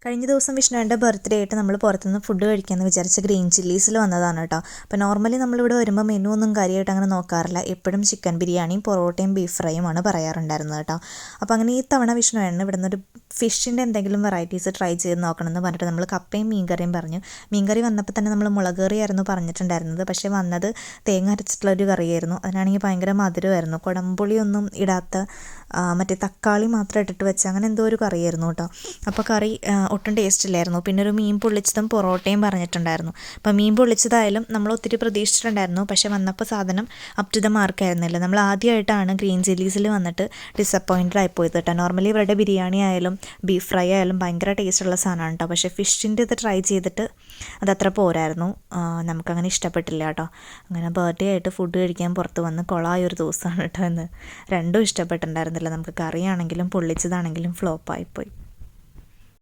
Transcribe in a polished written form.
കഴിഞ്ഞ ദിവസം വിഷ്ണുവിൻ്റെ ബർത്ത്ഡേ ആയിട്ട് നമ്മൾ പുറത്തുനിന്ന് ഫുഡ് കഴിക്കാമെന്ന് വിചാരിച്ച് ഗ്രീൻ ചില്ലീസിൽ വന്നതാണ് കേട്ടോ. അപ്പോൾ നോർമലി നമ്മളിവിടെ വരുമ്പോൾ മെനു ഒന്നും കാര്യമായിട്ട് അങ്ങനെ നോക്കാറില്ല. എപ്പോഴും ചിക്കൻ ബിരിയാണിയും പൊറോട്ടയും ബീഫ് ഫ്രൈയുമാണ് പറയാറുണ്ടായിരുന്നത് കേട്ടോ. അപ്പോൾ അങ്ങനെ ഈ തവണ വിഷ്ണുവേണ്ണ ഇവിടെ നിന്നൊരു ഫിഷിൻ്റെ എന്തെങ്കിലും വെറൈറ്റീസ് ട്രൈ ചെയ്ത് നോക്കണമെന്ന് പറഞ്ഞിട്ട് നമ്മൾ കപ്പയും മീൻകറിയും പറഞ്ഞു. മീൻകറി വന്നപ്പോൾ തന്നെ നമ്മൾ മുളക് കറിയായിരുന്നു പറഞ്ഞിട്ടുണ്ടായിരുന്നത്. പക്ഷേ വന്നത് തേങ്ങ അരച്ചിട്ടുള്ളൊരു കറിയായിരുന്നു. അതിനാണെങ്കിൽ ഭയങ്കര മധുരമായിരുന്നു. കുടംപുളിയൊന്നും ഇടാത്ത മറ്റേ തക്കാളി മാത്രം ഇട്ടിട്ട് വെച്ച അങ്ങനെ എന്തോ ഒരു കറിയായിരുന്നു കേട്ടോ. അപ്പോൾ കറി ഒട്ടും ടേസ്റ്റ് ഇല്ലായിരുന്നു. പിന്നെ ഒരു മീൻ പൊള്ളിച്ചതും പൊറോട്ടയും പറഞ്ഞിട്ടുണ്ടായിരുന്നു. അപ്പോൾ മീൻ പൊള്ളിച്ചതായാലും നമ്മൾ ഒത്തിരി പ്രതീക്ഷിച്ചിട്ടുണ്ടായിരുന്നു. പക്ഷേ വന്നപ്പോൾ സാധനം അപ് ടു ദ മാർക്ക് ആയിരുന്നില്ല. നമ്മൾ ആദ്യമായിട്ടാണ് ഗ്രീൻ ചില്ലീസിൽ വന്നിട്ട് ഡിസപ്പോയിൻറ്റഡ് ആയിപ്പോയത് കേട്ടോ. നോർമലി ഇവരുടെ ബിരിയാണി ആയാലും ബീഫ് ഫ്രൈ ആയാലും ഭയങ്കര ടേസ്റ്റുള്ള സാധനമാണ് കേട്ടോ. പക്ഷേ ഫിഷിൻ്റെ ഇത് ട്രൈ ചെയ്തിട്ട് അതത്ര പോരായിരുന്നു. നമുക്കങ്ങനെ ഇഷ്ടപ്പെട്ടില്ല കേട്ടോ. അങ്ങനെ ബർത്ത്ഡേ ആയിട്ട് ഫുഡ് കഴിക്കാൻ പുറത്ത് വന്ന് കൊളായൊരു ദിവസമാണ് കേട്ടോ ഇന്ന്. രണ്ടും ഇഷ്ടപ്പെട്ടിട്ടുണ്ടായിരുന്നില്ല. നമുക്ക് കറിയാണെങ്കിലും പൊള്ളിച്ചതാണെങ്കിലും ഫ്ലോപ്പായിപ്പോയി.